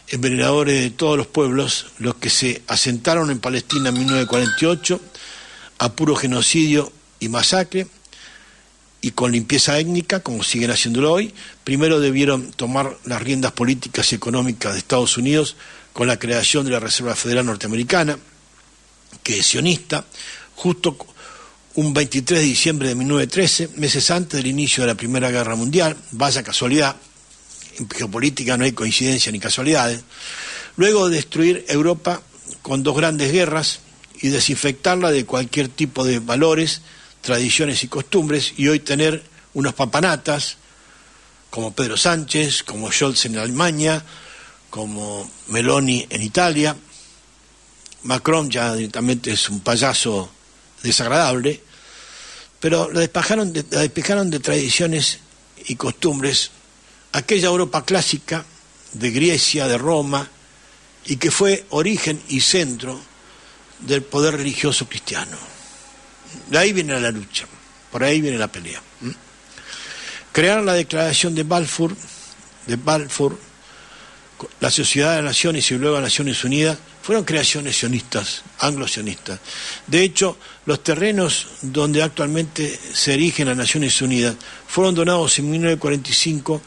envenenadores de todos los pueblos, los que se asentaron en Palestina en 1948 a puro genocidio y masacre y con limpieza étnica, como siguen haciéndolo hoy. Primero debieron tomar las riendas políticas y económicas de Estados Unidos con la creación de la Reserva Federal Norteamericana, que es sionista, justo un 23 de diciembre de 1913, meses antes del inicio de la Primera Guerra Mundial. Vaya casualidad, en geopolítica no hay coincidencia ni casualidades. Luego de destruir Europa con 2 grandes guerras y desinfectarla de cualquier tipo de valores, tradiciones y costumbres, y hoy tener unos papanatas como Pedro Sánchez, como Scholz en Alemania, como Meloni en Italia. Macron ya directamente es un payaso desagradable, pero la despejaron de tradiciones y costumbres aquella Europa clásica de Grecia, de Roma, y que fue origen y centro del poder religioso cristiano. De ahí viene la lucha, por ahí viene la pelea. Crear la Declaración de Balfour, la Sociedad de Naciones y luego Naciones Unidas, fueron creaciones sionistas, anglo-sionistas. De hecho, los terrenos donde actualmente se erigen las Naciones Unidas fueron donados en 1945.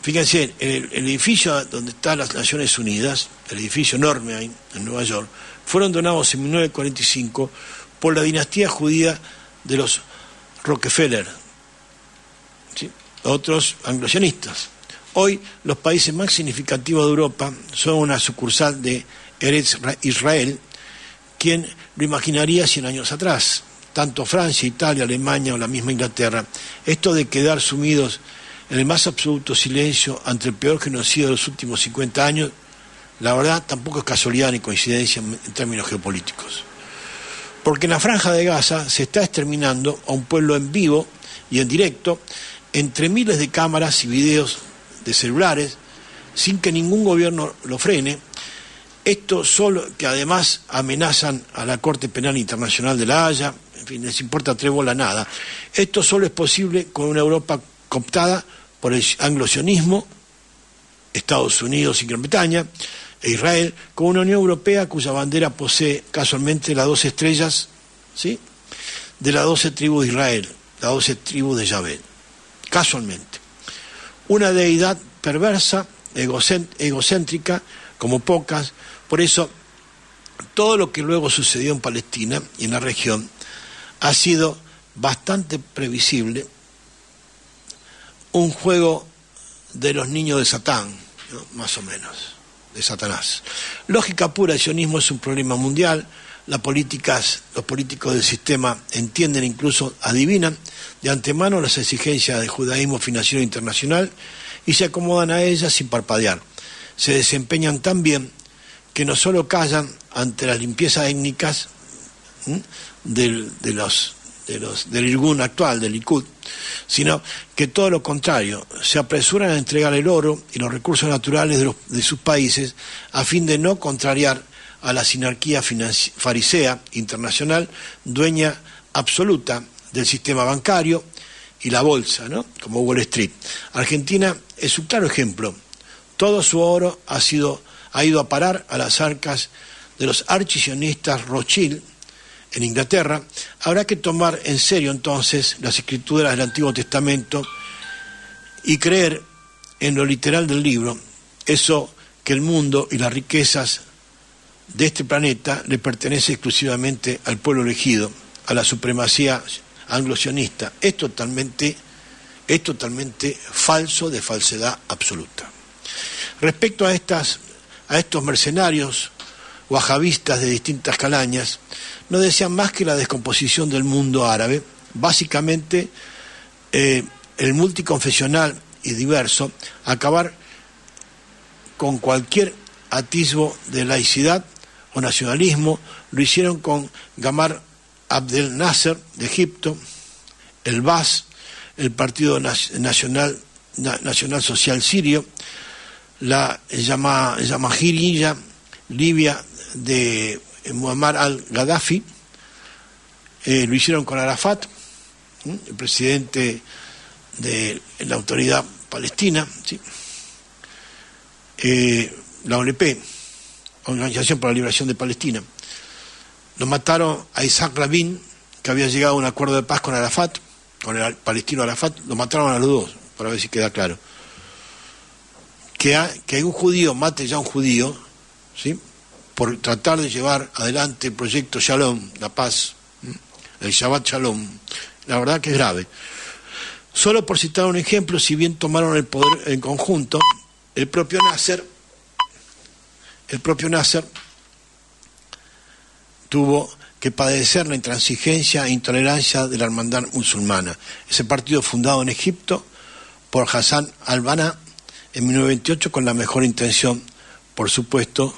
Fíjense, el edificio donde están las Naciones Unidas, el edificio enorme ahí en Nueva York, fueron donados en 1945 por la dinastía judía de los Rockefeller, ¿sí? Otros anglo-sionistas. Hoy los países más significativos de Europa son una sucursal de Eretz Israel. ¿Quién lo imaginaría 100 años atrás? Tanto Francia, Italia, Alemania o la misma Inglaterra. Esto de quedar sumidos en el más absoluto silencio ante el peor genocidio de los últimos 50 años, la verdad tampoco es casualidad ni coincidencia en términos geopolíticos. Porque en la Franja de Gaza se está exterminando a un pueblo en vivo y en directo, entre miles de cámaras y videos de celulares, sin que ningún gobierno lo frene. Esto solo, que además amenazan a la Corte Penal Internacional de La Haya, en fin, les importa 3 bolas nada. Esto solo es posible con una Europa cooptada por el anglo-sionismo, Estados Unidos y Gran Bretaña, e Israel, con una Unión Europea cuya bandera posee casualmente las 12 estrellas, ¿sí?, de las 12 tribus de Israel, las 12 tribus de Yahvé, casualmente. Una deidad perversa, egocéntrica, como pocas. Por eso, todo lo que luego sucedió en Palestina y en la región ha sido bastante previsible, un juego de los niños de Satán, ¿no?, más o menos, de Satanás. Lógica pura, el sionismo es un problema mundial. Los políticos del sistema entienden, incluso adivinan de antemano las exigencias del judaísmo financiero internacional y se acomodan a ellas sin parpadear. Se desempeñan tan bien que no solo callan ante las limpiezas étnicas del Irgun actual, del Likud, sino que todo lo contrario, se apresuran a entregar el oro y los recursos naturales de sus países a fin de no contrariar a la sinarquía farisea internacional, dueña absoluta del sistema bancario y la bolsa, ¿no?, como Wall Street. Argentina es un claro ejemplo. Todo su oro ha ido a parar a las arcas de los archisionistas Rothschild en Inglaterra. Habrá que tomar en serio entonces las escrituras del Antiguo Testamento y creer en lo literal del libro, eso que el mundo y las riquezas de este planeta le pertenece exclusivamente al pueblo elegido, a la supremacía anglo-sionista. Es totalmente falso, de falsedad absoluta. Respecto a estos mercenarios wahabistas de distintas calañas, no desean más que la descomposición del mundo árabe, básicamente el multiconfesional y diverso, acabar con cualquier atisbo de laicidad o nacionalismo. Lo hicieron con Gamal Abdel Nasser de Egipto, el Baas, el Partido Nacional Social Sirio, la Jamahiriya Libia de Muammar al-Gaddafi, lo hicieron con Arafat, el presidente de la autoridad palestina, ¿sí?, la OLP, Organización para la Liberación de Palestina. Lo mataron a Isaac Rabin, que había llegado a un acuerdo de paz con Arafat, con el palestino Arafat. Lo mataron a los dos, para ver si queda claro. Que un judío mate ya a un judío, ¿sí?, por tratar de llevar adelante el proyecto Shalom, la paz, el Shabbat Shalom. La verdad que es grave. Solo por citar un ejemplo, si bien tomaron el poder en conjunto, el propio Nasser tuvo que padecer la intransigencia e intolerancia de la hermandad musulmana. Ese partido fundado en Egipto por Hassan al-Banna en 1928 con la mejor intención, por supuesto,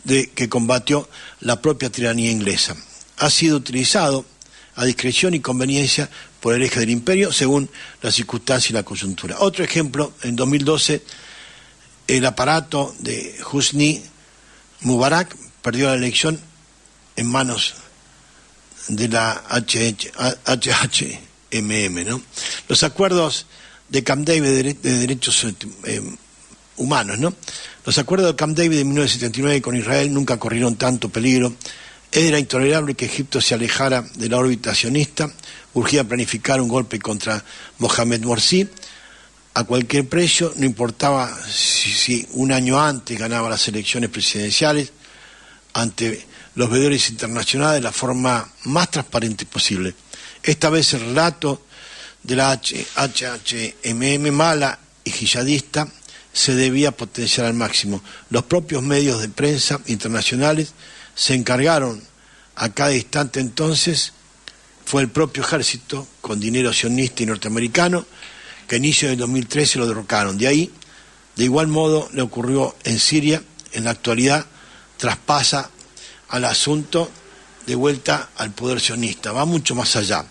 de que combatió la propia tiranía inglesa. Ha sido utilizado a discreción y conveniencia por el eje del imperio según las circunstancias y la coyuntura. Otro ejemplo, en 2012, el aparato de Hosni Mubarak perdió la elección en manos de la HHMM, ¿no? Los acuerdos de Camp David de derechos humanos, ¿no? Los acuerdos de Camp David de 1979 con Israel nunca corrieron tanto peligro. Era intolerable que Egipto se alejara de la órbita sionista. Urgía planificar un golpe contra Mohamed Morsi a cualquier precio, no importaba si un año antes ganaba las elecciones presidenciales, ante los veedores internacionales de la forma más transparente posible. Esta vez el relato de la HHMM mala y jihadista se debía potenciar al máximo. Los propios medios de prensa internacionales se encargaron a cada instante. Entonces fue el propio ejército, con dinero sionista y norteamericano, que a inicio del 2013 lo derrocaron. De ahí, de igual modo, le ocurrió en Siria. En la actualidad traspasa al asunto de vuelta al poder sionista. Va mucho más allá.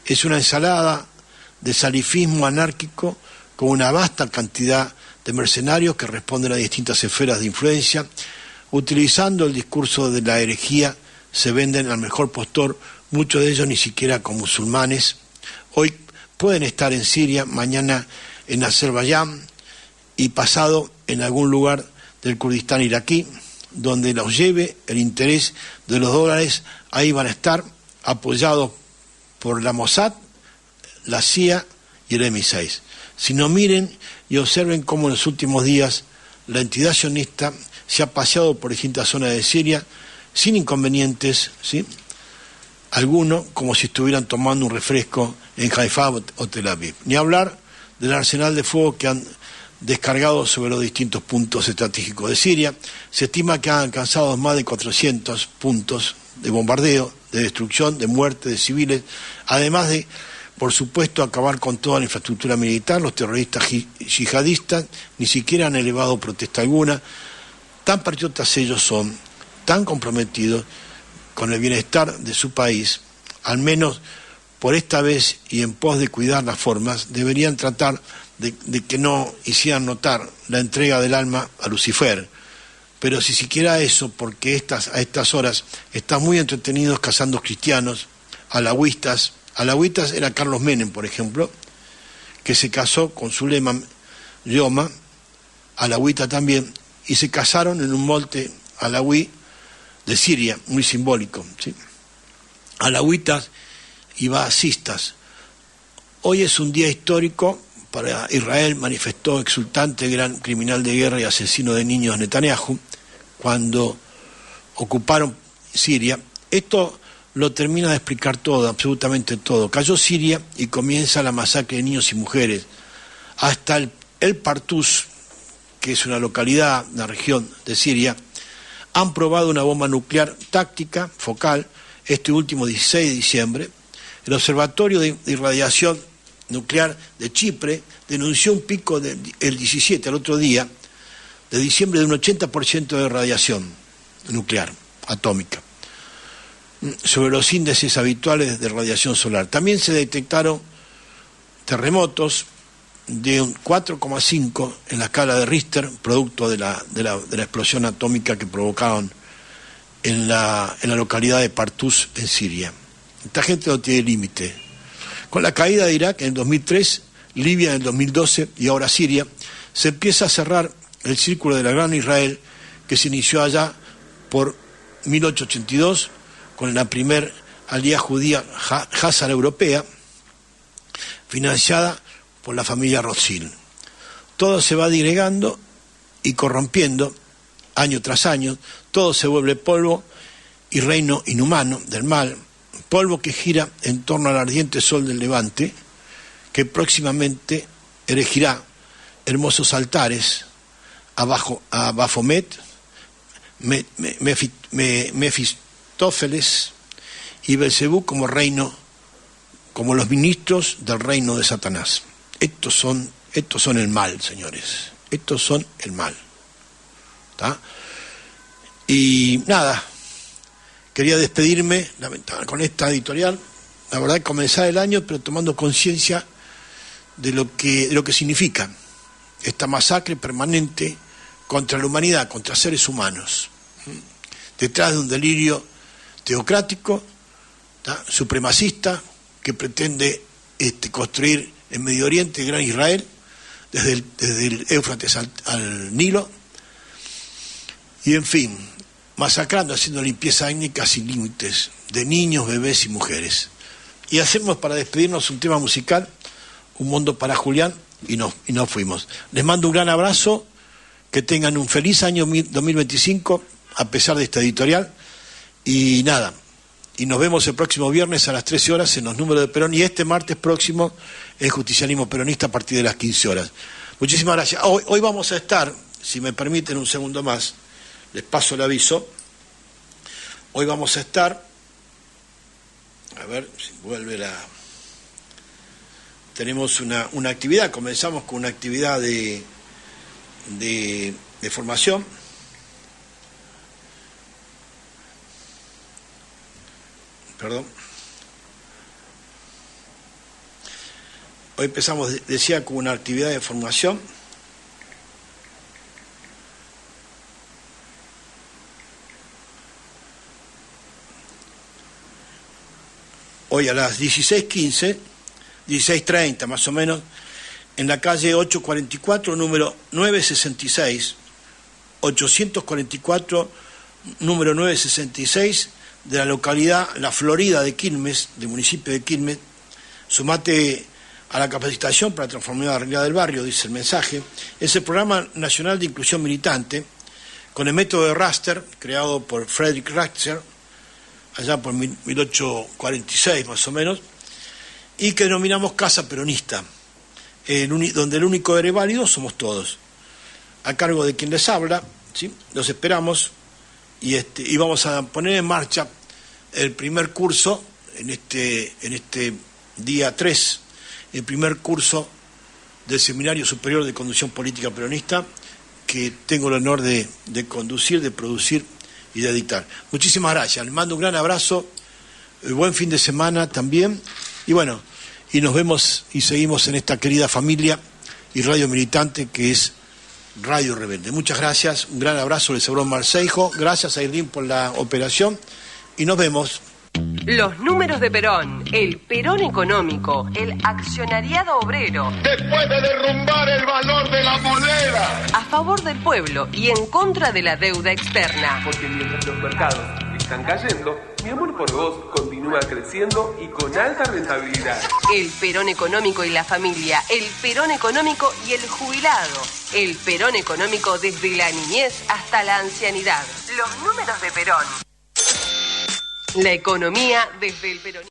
Es una ensalada de salafismo anárquico con una vasta cantidad de mercenarios que responden a distintas esferas de influencia. Utilizando el discurso de la herejía, se venden al mejor postor, muchos de ellos ni siquiera como musulmanes. Hoy pueden estar en Siria, mañana en Azerbaiyán y pasado en algún lugar del Kurdistán iraquí, donde los lleve el interés de los dólares. Ahí van a estar apoyados por la Mossad, la CIA y el MI6. Si no, miren y observen cómo en los últimos días la entidad sionista se ha paseado por distintas zonas de Siria sin inconvenientes, ¿sí?, alguno, como si estuvieran tomando un refresco en Haifa o Tel Aviv. Ni hablar del arsenal de fuego que han descargado sobre los distintos puntos estratégicos de Siria. Se estima que han alcanzado más de 400 puntos de bombardeo, de destrucción, de muerte de civiles, además de, por supuesto, acabar con toda la infraestructura militar. Los terroristas yihadistas ni siquiera han elevado protesta alguna. Tan patriotas ellos son, tan comprometidos con el bienestar de su país, al menos por esta vez y en pos de cuidar las formas, deberían tratar de que no hicieran notar la entrega del alma a Lucifer. Pero si siquiera eso, porque a estas horas están muy entretenidos cazando cristianos, alawitas. Alawitas era Carlos Menem, por ejemplo, que se casó con Suleyman Yoma, alawita también, y se casaron en un monte alawí de Siria, muy simbólico, ¿sí? Alawitas y baasistas. Hoy es un día histórico para Israel, manifestó exultante el gran criminal de guerra y asesino de niños Netanyahu cuando ocuparon Siria. Esto lo termina de explicar todo, absolutamente todo. Cayó Siria y comienza la masacre de niños y mujeres. Hasta el Partus, que es una localidad, una región de Siria, han probado una bomba nuclear táctica, focal, este último 16 de diciembre. El Observatorio de Irradiación Nuclear de Chipre denunció un pico el 17, al otro día, de diciembre, de un 80% de radiación nuclear, atómica, sobre los índices habituales de radiación solar. También se detectaron terremotos de un 4,5 en la escala de Richter, producto de la explosión atómica que provocaron en la localidad de Partus, en Siria. Esta gente no tiene límite. Con la caída de Irak en el 2003, Libia en el 2012 y ahora Siria, se empieza a cerrar el círculo de la Gran Israel, que se inició allá por 1882 con la primer alía judía Hazara europea, financiada por la familia Rothschild. Todo se va disgregando y corrompiendo año tras año, todo se vuelve polvo y reino inhumano del mal, polvo que gira en torno al ardiente sol del levante, que próximamente erigirá hermosos altares a Baphomet, Mefistófeles y Belcebú como los ministros del reino de Satanás. Estos son el mal, señores. Estos son el mal. ¿Tá? Y nada, quería despedirme con esta editorial. La verdad, comenzar el año, pero tomando conciencia de lo que significa esta masacre permanente contra la humanidad, contra seres humanos, detrás de un delirio teocrático, ¿tá?, supremacista, que pretende construir en Medio Oriente el Gran Israel, desde el Éufrates al Nilo, y en fin, masacrando, haciendo limpieza étnica sin límites, de niños, bebés y mujeres. Y hacemos, para despedirnos, un tema musical, Un mundo para Julián, y nos fuimos. Les mando un gran abrazo, que tengan un feliz año 2025, a pesar de esta editorial, y nada, y nos vemos el próximo viernes a las 13 horas en los números de Perón, y este martes próximo en Justicialismo Peronista a partir de las 15 horas. Muchísimas gracias. Hoy vamos a estar, si me permiten un segundo más, les paso el aviso. Hoy vamos a estar, a ver si vuelve tenemos una actividad, comenzamos con una actividad de formación. Perdón. Hoy empezamos, decía, con una actividad de formación. Hoy a las 16:15, 16:30 más o menos, en la calle 844, número 966, 844, número 966, de la localidad La Florida de Quilmes, del municipio de Quilmes. Sumate a la capacitación para transformar la realidad del barrio, dice el mensaje. Es el Programa Nacional de Inclusión Militante, con el método de raster, creado por Frederick Ratzer, allá por 1846 más o menos, y que denominamos Casa Peronista, donde el único héroe válido somos todos, a cargo de quien les habla, ¿sí? Los esperamos, y vamos a poner en marcha el primer curso en este día 3, el primer curso del Seminario Superior de Conducción Política Peronista, que tengo el honor de conducir, de producir y de dictar. Muchísimas gracias, les mando un gran abrazo, buen fin de semana también, y bueno, y nos vemos y seguimos en esta querida familia y radio militante que es Radio Rebelde. Muchas gracias, un gran abrazo, les habló Marceijo, gracias a Irlín por la operación, y nos vemos.
Los números de Perón, el Perón económico, el accionariado obrero.
Después de derrumbar el valor de la moneda.
A favor del pueblo y en contra de la deuda externa.
Porque mientras los mercados están cayendo, mi amor por vos continúa creciendo y con alta rentabilidad.
El Perón económico y la familia, el Perón económico y el jubilado. El Perón económico desde la niñez hasta la ancianidad. Los números de Perón. La economía desde el peronismo.